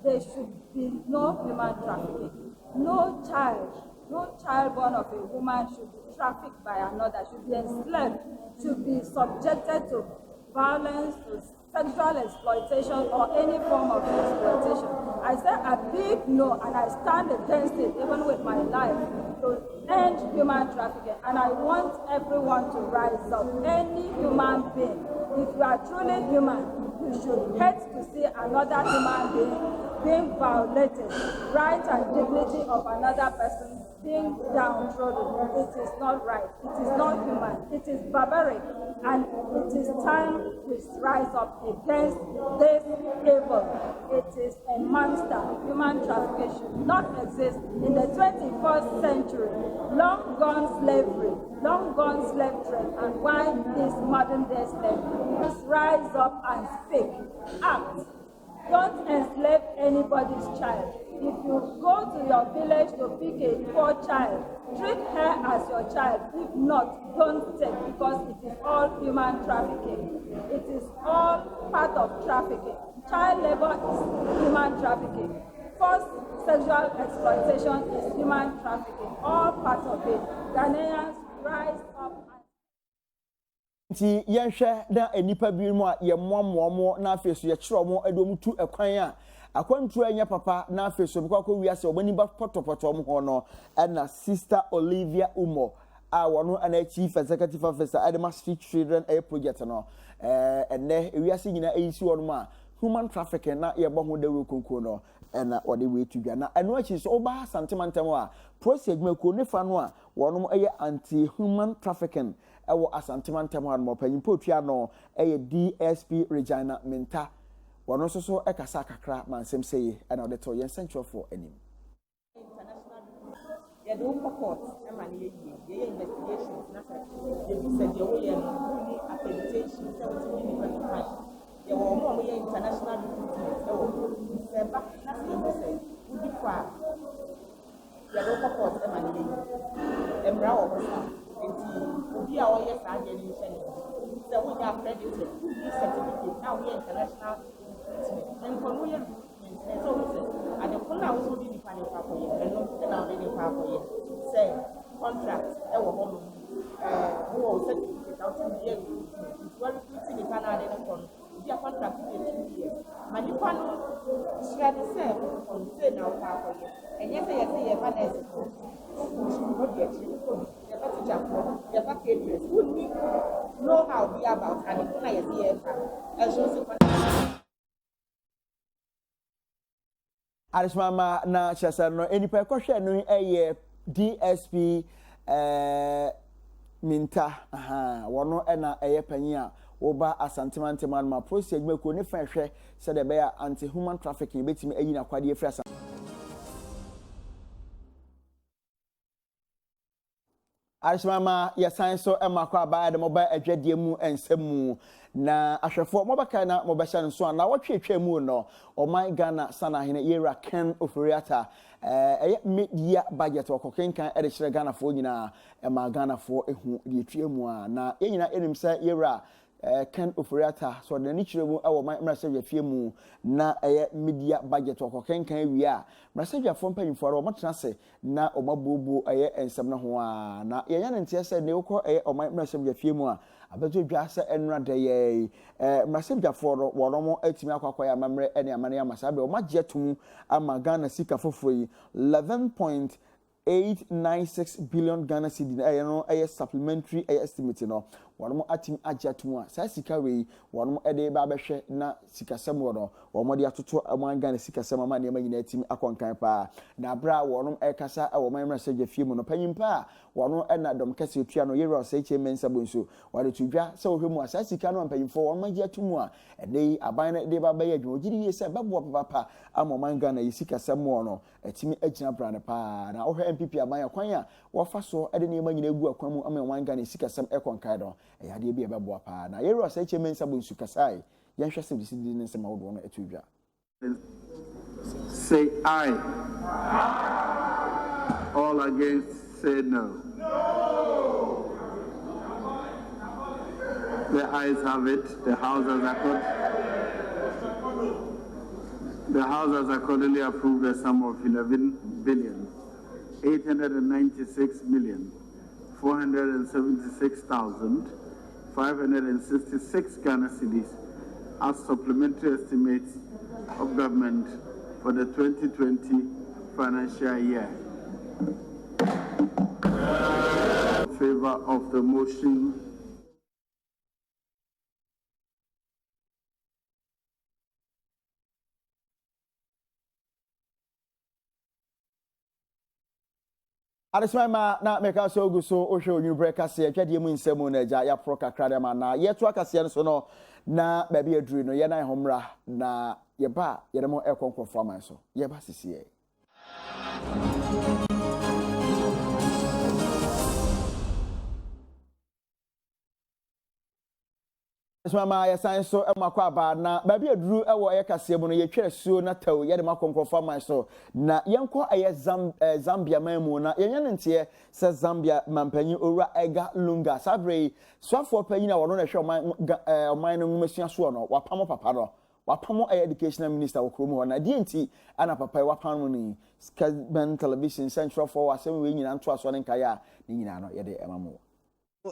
There should be no human trafficking. No child no child born of a woman should be trafficked by another, should be enslaved, should be subjected to violence, to sexual exploitation, or any form of exploitation. I say a big no, and I stand against it, even with my life, to end human trafficking. And I want everyone to rise up. Any human being, if you are truly human, you should hate to see another human being violated, right and dignity of another person being downtrodden. It is not right. It is not human. It is barbaric. And it is time we rise up against this evil. It is a monster. Human trafficking should not exist in the 21st century. Long gone slavery, long gone slave trade, and why this modern day slavery? Let's rise up and speak. Act. Don't enslave anybody's child. If you go to your village to pick a poor child, treat her as your child. If not, don't take, because it is all human trafficking. It is all part of trafficking. Child labor is human trafficking. Forced sexual exploitation is human trafficking. All part of it. Ghanaians, rise up. Nti yenhwe na enipa bi mu a ye moamoamo na afeso ye kire omo edom tu ekwan a akwantu anya papa na afeso bi kwakọ wiase obani ba potopoto omo ho no na Sister Olivia Umo a wono ana chief executive officer Adama Street Children project no enne wiase nyina eyisi wono ma human trafficking na ye bo ho dawe konko no na ode we tudwa na eno achi so oba santimantem a process mako ne fa no a wono anti human trafficking ewo asantimantem ha no panyimpo tua no DSP Regina Minta wono so ekasa kakra mansem sey na ode to yen central for anim ya do court e ma ne ye investigations na say ye do say the way no accreditation say what we need to find ye wo mo ye international recruitment e wo se ba na say we di fa ya do court e ma ne ye emra wo sa enti obi a o ye sa je ni se ni se we dey accredited this certificate now we international recruitment and for we recruitment so we say and theคนalso di ni fa ni fa ko ye and no na we ni fa ko ye say contract e wo ho no wo certificate out in the recruitment we recruiting ni fa na de no kon di contract dey 2 years ma ni fa no share the same on say na fa ko ye and yes ye fa na ese ko di actually ye fa teacher ko ye fa caterers who need know how be about and na ye see fa and so Arishmama na chasa no enipa kwhwe no DSP Minta wono na panyi a woba asantemanteman ma process meko ne fa hwe se de be anti human trafficking betimi ayina kwade afra sa Arishmama ya science emakwa ba de moba adwadie mu ensemu na ahwefo mobaka na mobasha nso na wotwetwa mu no oman Ghana sana hene yera Ken Oforiata media budget okokenkan de kire Ghana fo nyina ma Ghana fo ehu de etwa mu a na yenyina enim sa yera Ken Oforiata so de ni kire mu e wo man mrasevia fie mu na media budget okokenkan wi a mrasevia fo mpanyimfo ro motena se na omabobo ensem na ho a na yenya ne ntia se ne ukọ o man mrasevia fie mu a abezo dwa se enra de ye mrasevia fo ro wono atimi akwakwaya mamre ene amane amasabe o magye tum ama Ghana sika fofo yi 11.896 billion Ghana cedi no supplementary estimate no wono atim agyatum a sa sika we wono ede ba behwe na sikasem wono womo de atoto aman Ghana sikasem ama ne manyina atim akonkan pa na bra wono ekasa wo man mrasevia fie mu no panyimpa wono na dom kase otua no yero sa eche mensa bonso wale tudwa se ohwemu asa sika no mpanyimfo wono magye atum a ede aban na de ba ba yadwo ogiri yesa babo papa ama man Ghana yisikasem wono atimi agina brane pa na ohwe MPP aban akwan a wofa so ede ne manyina egu akwan mu ama man Ghana yisikasem ekonkan do yade bi ebebo pa na yero asa eche mensa bonso kasai yanhwe se disi di nsem awodo no etudwa say aye. All against say no. The ayes have it. The House has accordingly approved the sum of 11 billion 896,476,566 Ghana cedis as supplementary estimates of government for the 2020 financial year. In favor of the motion. Adesima na meka so ogu so ohwe onyu breka se atwade mu nsemu na ja ya pro kakra de ma na ye to akase no so no na ba bi aduru no ye na ehomra na ye ba ye dem ekonkofo aman so ye ba sisi Mama ya sanso emakwa aba na ba bi aduru ewo ye kase mu no ye twere suo na taw ye de makonkrofo man so na yenko aye Zambia mamu na yenye ntie se Zambia mampanyi owura ega lunga sabre swafo panyi na wono na hwe oman no ngumasua so no wapamo papa no wapamo educational minister okromu ho na die nti ana papa wapamo ni Kessben television central for asem we nyina nto aso ne nkaya ni nyina no ye de emamo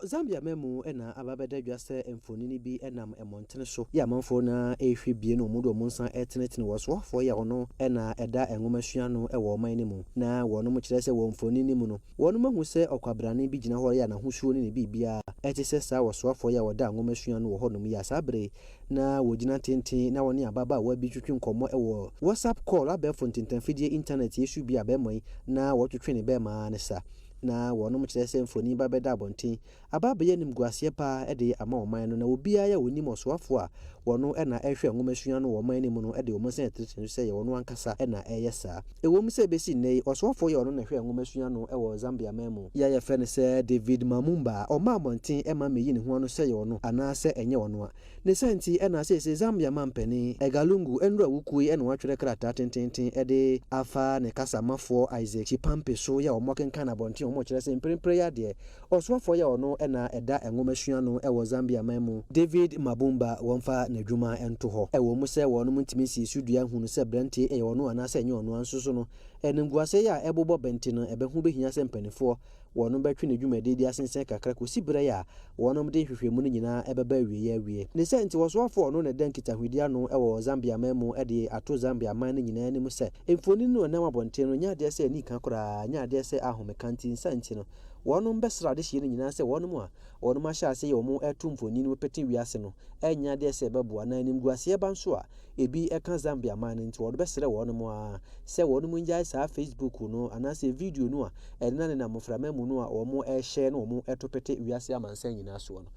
Zambia memu ena ababeda dwase emfonini bi enam emontene so ya manfo na ehwe bie no mudo monsan etenetene woso fo ya ono ena eda enwomasua no ewo oman ne mu na wono mo kire se wo mfonini mu no wono mahu se okwabrane bi gina ho ya na hosuo ne bibia etise sa woso fo ya woda enwomasua no wo honom ya sabre na wogina tenten na woni ababa wa bi twetwe nkomo ewo WhatsApp call abefo ntentanfidie internet yesu bi abemoi na wotwetwe ne be ma ne sa na wono mo kire se mfoni ba beda abonten ababaye nimguasie pa ede ama oman no na obia ya woni mosoafo a wono na ehwe ngomasua no woman ni mu no ede omo sen tretre se ye wono ankasa na eyesa ewom se besi nei osoafo ye wono na hwe ngomasua no ewo Zambia memu ya ye fe ne se David Mamumba oma abonten ema meyi ne ho no se ye wono ana se enye wono a ne senti na se Zambia mampani egalungu enro awukui ena watwere krata tententen ede afa ne kasamafo Isaac Chipampe so ya omokenkan abonten omo kire se mprempre ya de osoafo ye wono ena eda engomasua no ewo Zambia memu David Mabumba wonfa na dwuma ento ho ewo mu se wono mutimi si sudua hunu se brante e wono ana se nye wono ansoso no enimguase ya ebobo bente no ebehu behia se mpanifo wono betwe ne dwuma dedi asensen kakra ko sibra ya wono mde hwehwemu no nyina ebeba wie ne se nti wosoafo wono na dankita hwidia no ewo Zambia memu ede ato Zambia man no nyina anim se emfoni no na mabonte no nya de se ni kan kora nya de se ahomekanti nsanti no wono mbesra de hye nyina se wono mu a wono ma sha se yomo etumfoni no pete wiase no enya de se bebo na animguase ba nso a ebi eka Zambia man nti wodo besre wono mu a se wono mu njai sa Facebook no anase video no a enna ne na moframa mu no a womo share no womo etopete wiase amansan nyina so no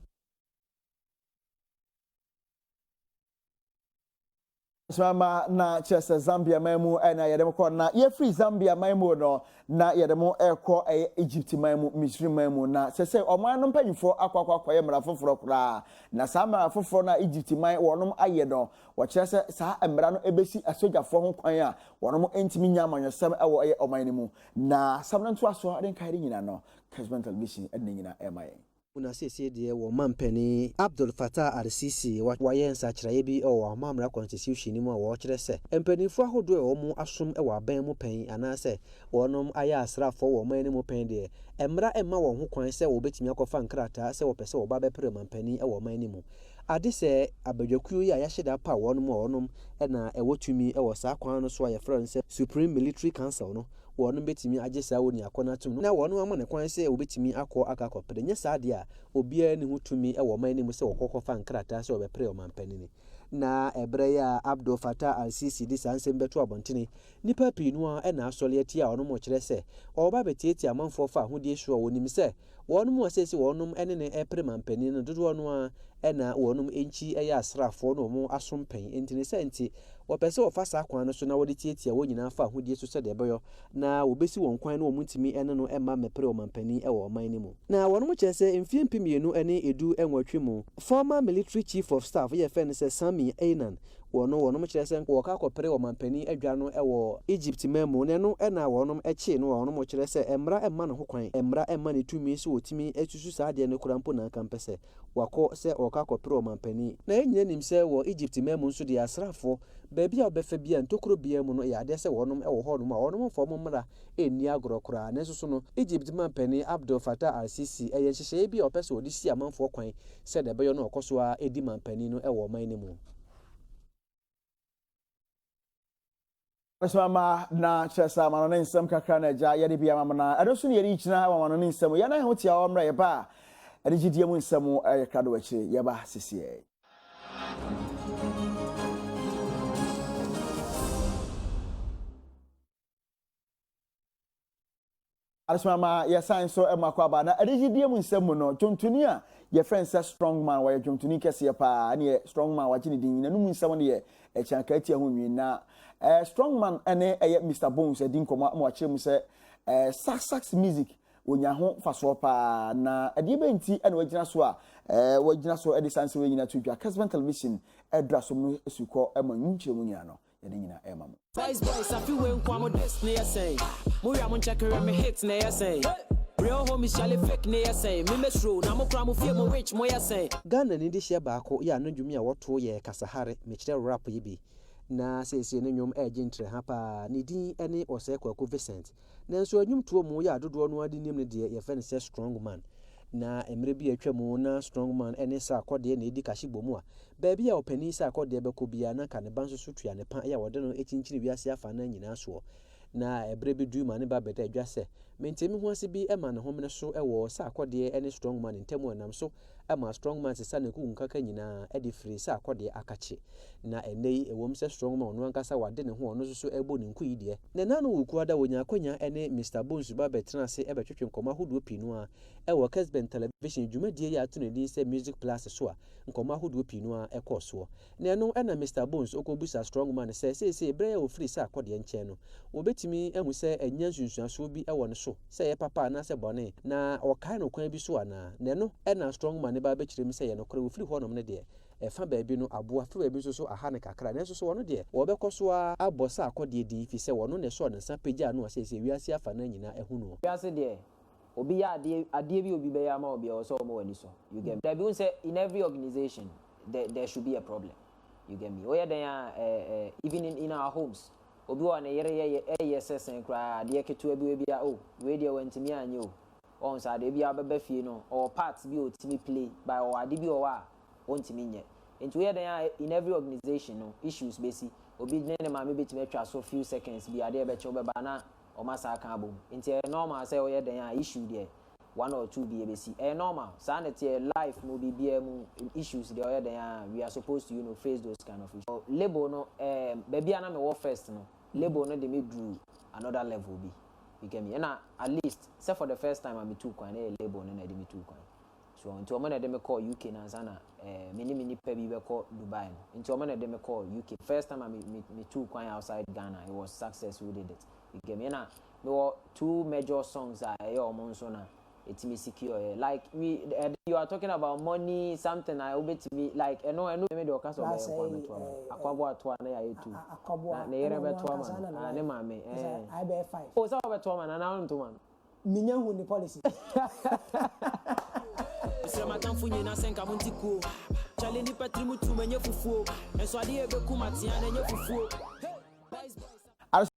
Mama na chese Zambia memu ena yedemo ko na ye free Zambia memu no na yedemo eko Egypt memu Misri memu na sese oman no mpanyifo akwa ye mra foforo kra na sama foforo na Egypt man wonom aye no wo chese sa emra no ebesi asojafo ho kwan a wonom entimi nya amanyosem ewo ye oman ni mu na samna nto aso aden kairi nyina no Kessben television edna nyina emaye una sese de wo mampani Abdul Fattah al-Sisi waye nsachiraye bi o amamra constitution ni mu a wo kire se empanifo ahodo e wo mu asom e waban mu pen anase wonom aya asrafo wo man ni mu pen de emra emma wo ho kwan se wo betimi akofa nkrata se wo pese wo ba bepre mampani e wo man ni mu ade se abadwakuo ya yaheda pa wonom wonom na e wotumi e wo sa kwan no so aye France Supreme Military Council no wono betimi agesa woni akona tum na wono ama ne kwan se obetimi akakopede nya saade a obia ne hutumi e wo man ni mu se wokokofa nkrata se obepre o mampani ni na ebre ya Abdul Fattah al-Sisi di sansem beto abontene nipa pinu a na asole ati a wono mo kire se oba betieti amanfo fa hodie so wonim se wono mo asesi wonom ene ne epre mampani no dodo no a na wonom enchi eya asrafo no mo asompan entine senti wopese ofasa kwan no so na wode tietia wonyina fa hodie so se de beyo na wobesi won kwan no omutimi ene no emma mepre o mampani e wo man ni mu na wonom kyese emfie mpimienu ene edu enwatwe mu former military chief of staff ye fe ne se Sami Ainan wono kyerɛ sɛ wɔka akɔpere wɔ mampani adwa no ɛwɔ Egypt memu ne no ɛna wɔnom ɛkye no wɔnom kyerɛ sɛ emra ɛma no ho kwan emra ɛma ne tumi so wotimi atusu saa de ne kura mpo na nka mpɛ sɛ wakɔ sɛ wɔka akɔpere wɔ mampani na ɛnyɛ nim sɛ wɔ Egypt memu nso de asrafo baabi a ɔbɛfa bia ntokoro bia mu no yɛ ade sɛ wɔnom ɛwɔ hɔ nom a wɔnom fɔ mmra ɛnni agorɔ koraa na nso so no Egypt mampani Abdel Fattah al-Sisi ɛyɛ nhyehyɛe bi a ɔpɛ sɛ ɔde si amanfoɔ kwan sɛ de bɛyɛ no ɔkɔ so a ɛdi mampani no ɛwɔ ɔman no mu. Mama na chesa mano ne nsem kakra na ja yede bia mama na edo so ne yede china mama no ne nsem ya na ho tia o mra ye ba ede gidie mu nsem e krado wachi ye ba sisi Mama ye sign so e makwa ba na ede gidie mu nsem no jontuni a ye friend say strong man wa ye jontuni kese ye pa na ye strong man wa gini din na no mu nsem ne ye e chanka tia ho nwi na strong man ene Mr. Bones edin koma mo ache mu se sax music onya ho faso pa na ade be nti ene wagina so a wagina so ede sanse we nyina tudwa Kessben television edra so mu esuko ema nwunche mu nyina no yede nyina ema mo boys I feel when kwamo this na say mo ya mo check me hits na say real homies shall fake na say me mesro na mo kra mo fie mo rich mo ya say Ghana ni de hye baako ya no dwumi a woto ye kasahare me kire rap yi bi na sese ne nyom ejentre ha pa ne din ene ose kwako Vincent nanso anyum tuo mu ya dodo no ade nim ne de ye fe ne se strong man na emre bi atwa mu na strong man ene sa akode na edi kashi bomu a ba bia opani sa akode be ko bia na ka ne banso so tua ne pa ya wode no ekinchiri wiase afa na nyina so na ebre bi du ma ne ba beda adwa se mentemi ho ase bi ema ne homene so ewo sa akode ene strong man ntemu anam so ama strong man se sa ne ku nkaka nyina edi free sa akode akache na enei ewom se strong man no ankasa wade ne ho ono so ebo ne nku yide na nanu wuku ada wonya akonya ene Mr. Bones ba betra se ebetwetwe nkoma hodo pinu a ewo Kessben television dwumadie ya to ne din se music plus so a nkoma hodo pinu a ekoso na eno ena Mr. Bones okobusa strong man se ebre ya ofri sa akode nche no obetimi ehu se enya nsunsuaso bi ewo ne so se ye papa na se bone na okai no kwan bi so ana na eno ena strong man ba bekire mi se ye no kora ofri ho nom ne de efa baabi no aboa fa baabi so aha ne kakra na so wono de wo bekoso a abosa akode di fi se wono ne so ne sa pagya no ase wiase afa na nyina ehunu wiase de obi ya ade bi obi be ya ma obi o so mo wani so you get me there be say in every organization there should be a problem you get me oya then even in our homes obi wa na yere sesen kra ade ketu abi bi a we de wantimi anyo on sa de bi ababa fie no or parts bi otimi play by or ade bi o wa ontimi nye into we then in every organization no issues basi obi ne ma me betimi atwa so few seconds bi ade be che obeba na o masa aka abom into normal say we then issue there one or two be basi normal sanity life no be mu issues there then we are supposed to face those kind of issues label no baby na me wo first no label no dey me do another level be you get me and at least say for the first time I'm too kwan label no na dey me too kwan so until o man dey me call UK na sana mini pe bi be call Dubai no until o man dey me call UK first time me too kwan outside Ghana it was success we did it you get me and there were two major songs that omo so na it's me secure like we you are talking about money something I obey to me like me the okaso be akwabo ato na ya etu na yere be to man ne ma me I be 5 oh so be to man na to man minya hu ni policy se matam funye na senka muntiko chale ni patrimu tu menye fufuo enso ade e be ku matia na nye fufuo